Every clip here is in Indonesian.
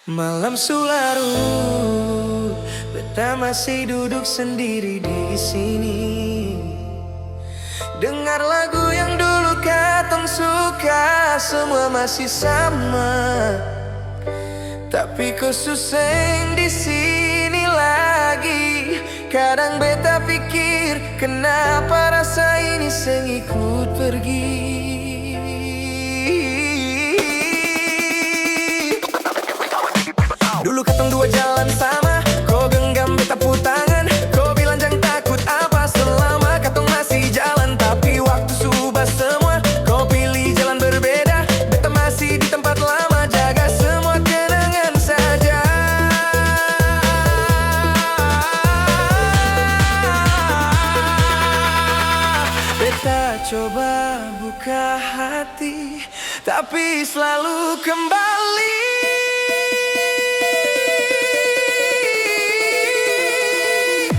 Malam sularut, beta masih duduk sendiri di sini. Dengar lagu yang dulu katong suka, semua masih sama. Tapi khusus yang di sini lagi. Kadang beta pikir, kenapa rasa ini seng ikut pergi. Dulu katong dua jalan sama, kau genggam beta pu tangan, kau bilang jangan takut apa selama katong masih jalan. Tapi waktu subah semua, kau pilih jalan berbeda. Beta masih di tempat lama, jaga semua kenangan saja. Beta coba buka hati, tapi selalu kembali.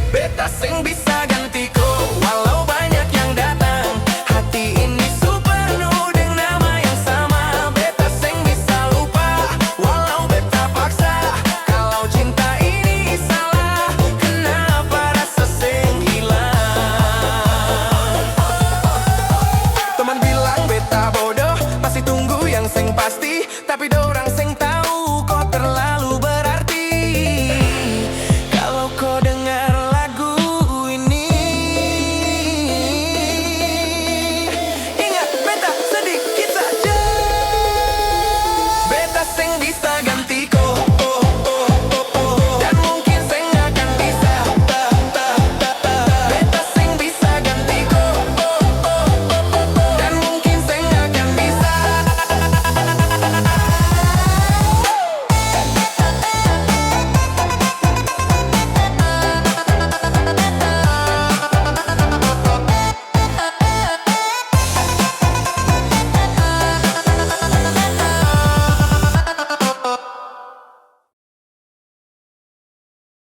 Beta seng bisa ganti kau, walau banyak yang datang. Hati ini penuh dengan nama yang sama. Beta seng bisa lupa, walau beta paksa. Kalau cinta ini salah, kenapa rasa seng hilang? Teman bilang beta bodoh, masih tunggu yang seng pasti. Tapi dorang seng tahu kau terlalu berarti. Kalau kau dengar bisa ganti.